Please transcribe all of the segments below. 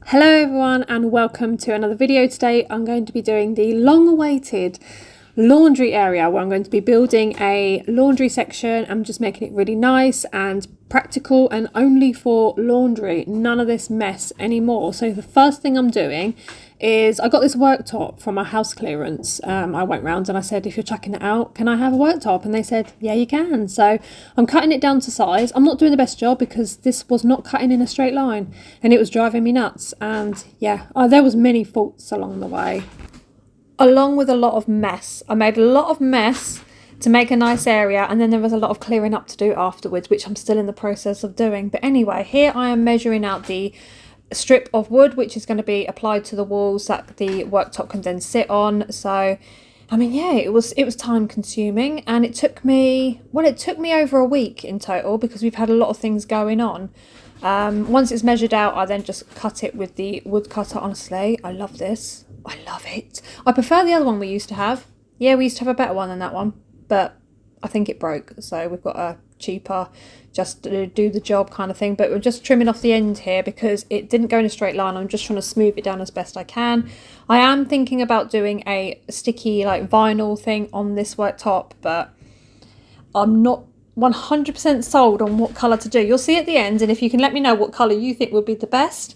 Hello everyone and welcome to another video. Today I'm going to be doing the long-awaited laundry area where I'm going to be building a laundry section. I'm just making it really nice and practical and only for laundry, none of this mess anymore. So the first thing I'm doing is I got this worktop from my house clearance. I went round and I said, if you're chucking it out, can I have a worktop? And they said, yeah, you can. So I'm cutting it down to size. I'm not doing the best job because this was not cutting in a straight line and it was driving me nuts. And yeah, there was many faults along the way, along with a lot of mess. I made a lot of mess to make a nice area, and then there was a lot of clearing up to do afterwards, which I'm still in the process of doing. But anyway, here I am measuring out the strip of wood which is going to be applied to the walls that the worktop can then sit on. So I mean, yeah, it was time consuming, and it took me over a week in total because we've had a lot of things going on. Once it's measured out, I then just cut it with the wood cutter. Honestly, I love this. I love it. I prefer the other one we used to have. Yeah, we used to have a better one than that one, but I think it broke, so we've got a cheaper, just to do the job kind of thing. But we're just trimming off the end here because it didn't go in a straight line. I'm just trying to smooth it down as best I can. I am thinking about doing a sticky like vinyl thing on this worktop, but I'm not 100% sold on what colour to do. You'll see at the end, and if you can let me know what colour you think would be the best,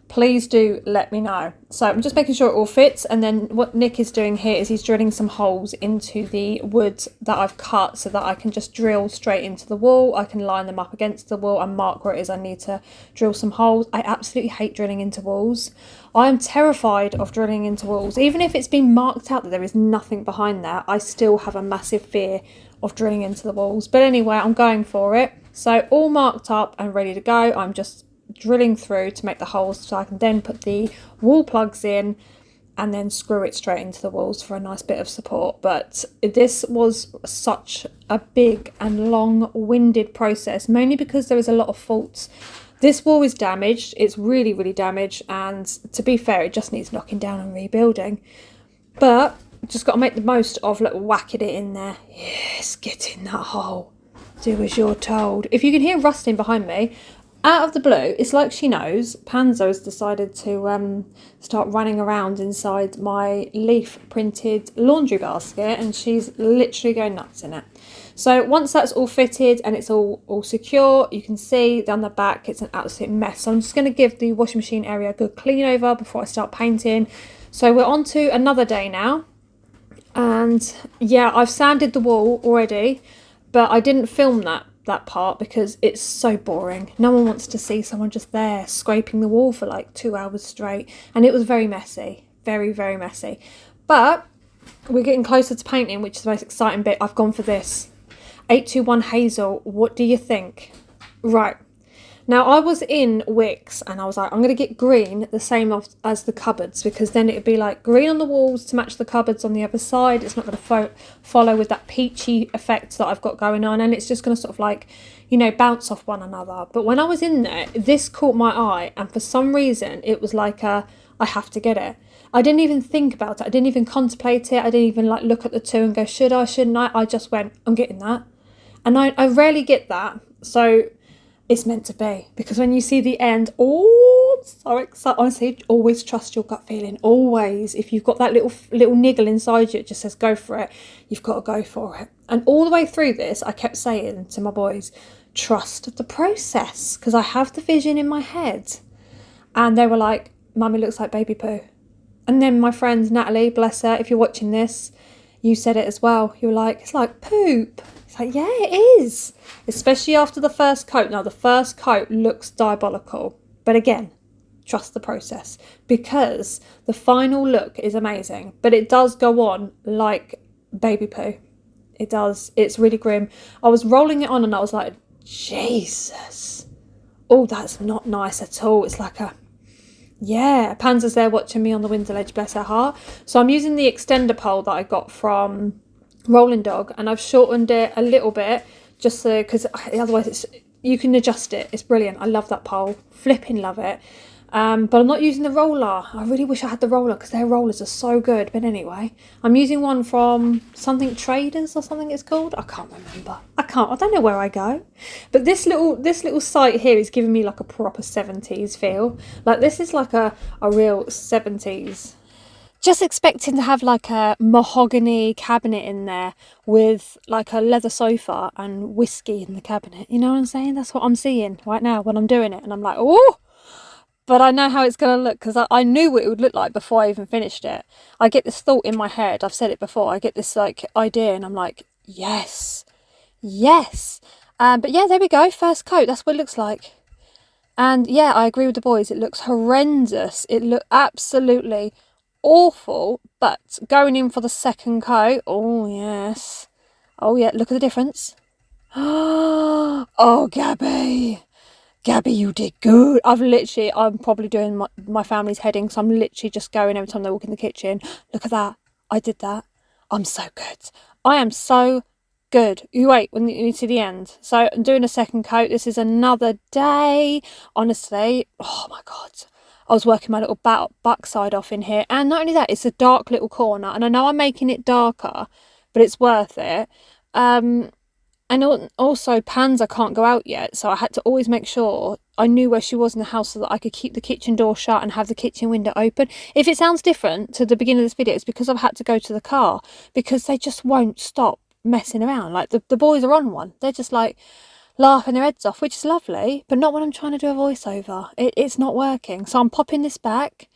please do let me know. So I'm just making sure it all fits, and then what Nick is doing here is he's drilling some holes into the wood that I've cut so that I can just drill straight into the wall. I can line them up against the wall and mark where it is I need to drill some holes. I absolutely hate drilling into walls. I am terrified of drilling into walls. Even if it's been marked out that there is nothing behind that, I still have a massive fear of drilling into the walls. But anyway, I'm going for it. So all marked up and ready to go. I'm just drilling through to make the holes so I can then put the wall plugs in and then screw it straight into the walls for a nice bit of support. But this was such a big and long-winded process, mainly because there was a lot of faults. This wall is damaged. It's really damaged, and to be fair, it just needs knocking down and rebuilding. But just got to make the most of whacking it in there. Yes, get in that hole. Do as you're told. If you can hear rusting behind me, out of the blue, it's like she knows, Panzo's decided to start running around inside my leaf printed laundry basket, and she's literally going nuts in it. So once that's all fitted and it's all secure, you can see down the back it's an absolute mess. So I'm just going to give the washing machine area a good clean over before I start painting. So we're on to another day now, and yeah, I've sanded the wall already, but I didn't film that part because it's so boring. No one wants to see someone just there scraping the wall for like 2 hours straight, and it was very messy, very messy. But we're getting closer to painting, which is the most exciting bit. I've gone for this 821 Hazel. What do you think? Right, now I was in Wix and I was like, I'm going to get green the same as the cupboards, because then it would be like green on the walls to match the cupboards on the other side. It's not going to follow with that peachy effect that I've got going on, and it's just going to sort of like, you know, bounce off one another. But when I was in there, this caught my eye, and for some reason it was like I have to get it. I didn't even think about it. I didn't even contemplate it. I didn't even like look at the two and go, should I, shouldn't I? I just went, I'm getting that. And I rarely get that. So it's meant to be, because when you see the end, oh, I'm so excited. Honestly, always trust your gut feeling. Always. If you've got that little niggle inside you, it just says go for it. You've got to go for it. And all the way through this, I kept saying to my boys, trust the process, because I have the vision in my head. And they were like, Mummy looks like baby poo. And then my friend Natalie, bless her, if you're watching this, you said it as well. You were like, it's like poop. It's like, yeah, it is. Especially after the first coat. Now, the first coat looks diabolical. But again, trust the process, because the final look is amazing. But it does go on like baby poo. It does. It's really grim. I was rolling it on and I was like, Jesus. Oh, that's not nice at all. It's like a... Yeah, Panza's there watching me on the window ledge, bless her heart. So I'm using the extender pole that I got from Rolling Dog, and I've shortened it a little bit just so, because otherwise you can adjust it. It's brilliant. I love that pole, flipping love it. But I'm not using the roller. I really wish I had the roller because their rollers are so good. But anyway, I'm using one from something Traders or something it's called. I can't remember. I don't know where I go. But this little site here is giving me like a proper 70s feel. Like this is like a real 70s. Just expecting to have like a mahogany cabinet in there with like a leather sofa and whiskey in the cabinet. You know what I'm saying? That's what I'm seeing right now when I'm doing it. And I'm like, oh, but I know how it's going to look because I knew what it would look like before I even finished it. I get this thought in my head. I've said it before. I get this like idea and I'm like, yes, yes. But yeah, there we go. First coat. That's what it looks like. And yeah, I agree with the boys. It looks horrendous. It looked absolutely awful. But going in for the second coat. Oh, yes. Oh, yeah. Look at the difference. Oh, Gabby. Gabby, you did good. I'm probably doing my family's heading, so I'm literally just going every time they walk in the kitchen. Look at that. I did that. I'm so good. I am so good. You wait when you see the end. So I'm doing a second coat. This is another day. Honestly, oh my God. I was working my little backside off in here. And not only that, it's a dark little corner. And I know I'm making it darker, but it's worth it. And also, Panza can't go out yet, so I had to always make sure I knew where she was in the house so that I could keep the kitchen door shut and have the kitchen window open. If it sounds different to the beginning of this video, it's because I've had to go to the car because they just won't stop messing around. Like, the boys are on one. They're just, like, laughing their heads off, which is lovely, but not when I'm trying to do a voiceover. It's not working. So I'm popping this back.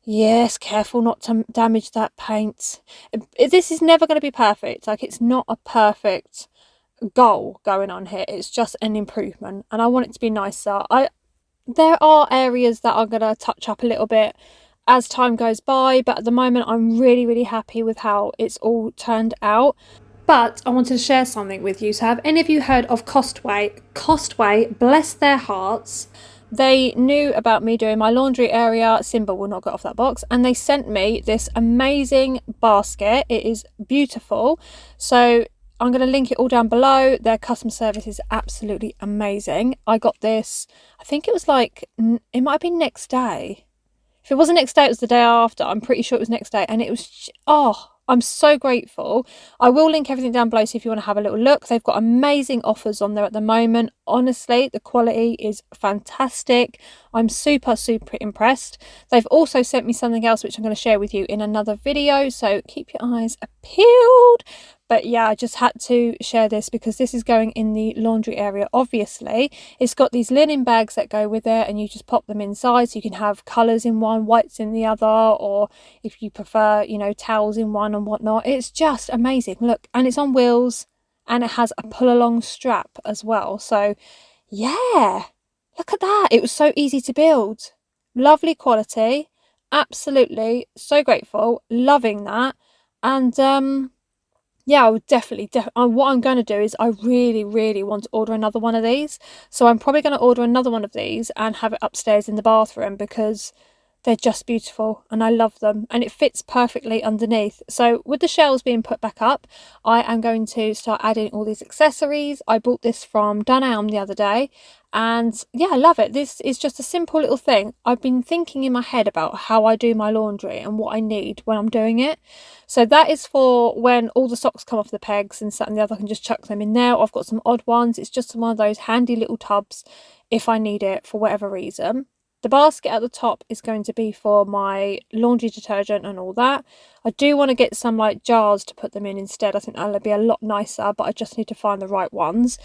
Yes, careful not to damage that paint. This is never going to be perfect. Like, it's not a perfect goal going on here. It's just an improvement and I want it to be nicer. There are areas that I'm going to touch up a little bit as time goes by, but at the moment I'm really happy with how it's all turned out. But I wanted to share something with you. So have any of you heard of Costway? Costway, bless their hearts, they knew about me doing my laundry area. Simba will not get off that box. And they sent me this amazing basket. It is beautiful. So I'm going to link it all down below. Their customer service is absolutely amazing. I got this, I think it was like, it might have been next day. If it wasn't next day, it was the day after. I'm pretty sure it was next day. And it was, oh, I'm so grateful. I will link everything down below, so if you want to have a little look. They've got amazing offers on there at the moment. Honestly, the quality is fantastic. I'm super impressed. They've also sent me something else which I'm going to share with you in another video, so keep your eyes peeled. But yeah, I just had to share this because this is going in the laundry area. Obviously, it's got these linen bags that go with it and you just pop them inside. So you can have colours in one, whites in the other, or if you prefer, you know, towels in one and whatnot. It's just amazing. Look, and it's on wheels and it has a pull along strap as well. So yeah, look at that. It was so easy to build. Lovely quality. Absolutely. So grateful. Loving that. And yeah, I would definitely, what I'm going to do is I really want to order another one of these. So I'm probably going to order another one of these and have it upstairs in the bathroom because they're just beautiful and I love them and it fits perfectly underneath. So with the shelves being put back up, I am going to start adding all these accessories. I bought this from Dunelm the other day and yeah, I love it. This is just a simple little thing. I've been thinking in my head about how I do my laundry and what I need when I'm doing it. So that is for when all the socks come off the pegs and something the other, I can just chuck them in there. I've got some odd ones. It's just one of those handy little tubs if I need it for whatever reason. The basket at the top is going to be for my laundry detergent and all that. I do want to get some like jars to put them in instead. I think that'll be a lot nicer, but I just need to find the right ones.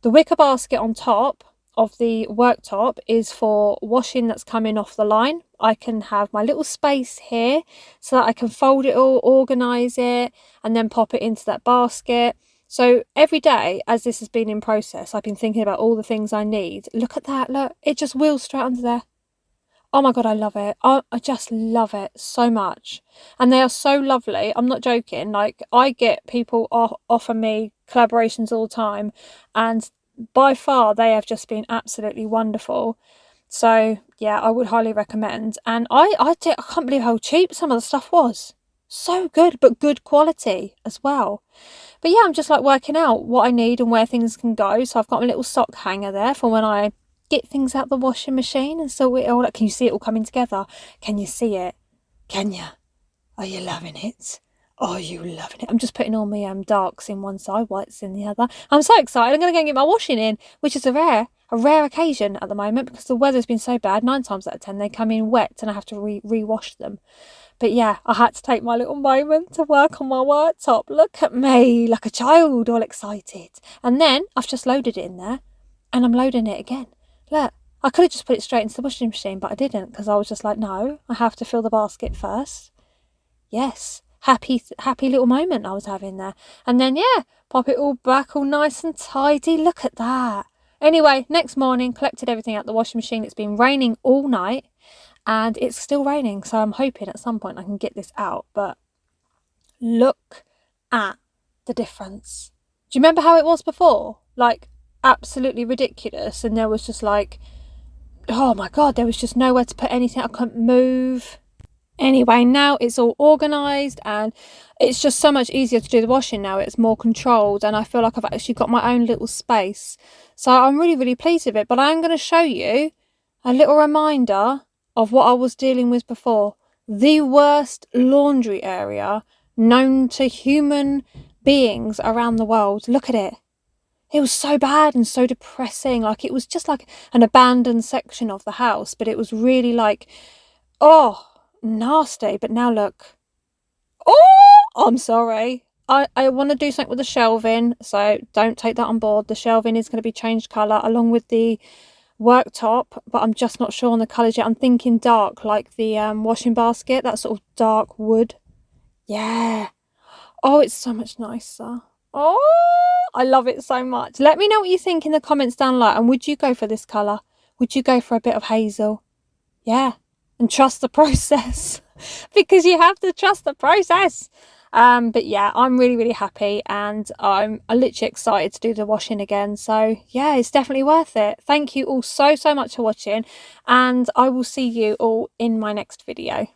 The wicker basket on top of the worktop is for washing that's coming off the line. I can have my little space here so that I can fold it all, organise it, and then pop it into that basket. So every day as this has been in process, I've been thinking about all the things I need. Look at that, look, it just wheels straight under there. Oh my God, I love it. I just love it so much. And they are so lovely. I'm not joking. Like, I get people offer me collaborations all the time. And by far, they have just been absolutely wonderful. So, yeah, I would highly recommend. And I can't believe how cheap some of the stuff was. So good, but good quality as well. But yeah, I'm just like working out what I need and where things can go. So I've got my little sock hanger there for when I get things out the washing machine and sort it all out. Can you see it all coming together? Can you see it? Can you? Are you loving it? Are you loving it? I'm just putting all my darks in one side, whites in the other. I'm so excited. I'm going to go and get my washing in, which is a rare occasion at the moment because the weather's been so bad. 9 times out of 10 they come in wet and I have to re-wash them. But yeah, I had to take my little moment to work on my worktop. Look at me, like a child, all excited. And then I've just loaded it in there and I'm loading it again. Look, I could have just put it straight into the washing machine, but I didn't because I was just like, no, I have to fill the basket first. Yes, happy little moment I was having there. And then, yeah, pop it all back all nice and tidy. Look at that. Anyway, next morning, collected everything out the washing machine. It's been raining all night and it's still raining. So I'm hoping at some point I can get this out. But look at the difference. Do you remember how it was before? Like, absolutely ridiculous. And there was just like, oh my God, there was just nowhere to put anything. I couldn't move. Anyway, now it's all organised and it's just so much easier to do the washing now. It's more controlled and I feel like I've actually got my own little space. So I'm really, really pleased with it. But I'm going to show you a little reminder of what I was dealing with before. The worst laundry area known to human beings around the world. Look at it. It was so bad and so depressing. Like it was just like an abandoned section of the house. But it was really like, oh, nasty. But now look. Oh, I'm sorry. I want to do something with the shelving, so don't take that on board. The shelving is going to be changed colour along with the worktop, but I'm just not sure on the colours yet. I'm thinking dark, like the washing basket, that sort of dark wood. Yeah. Oh, it's so much nicer. Oh, I love it so much. Let me know what you think in the comments down below. And would you go for this colour? Would you go for a bit of hazel? Yeah. And trust the process because you have to trust the process. But yeah, I'm really, really happy and I'm literally excited to do the washing again. So yeah, it's definitely worth it. Thank you all so much for watching and I will see you all in my next video.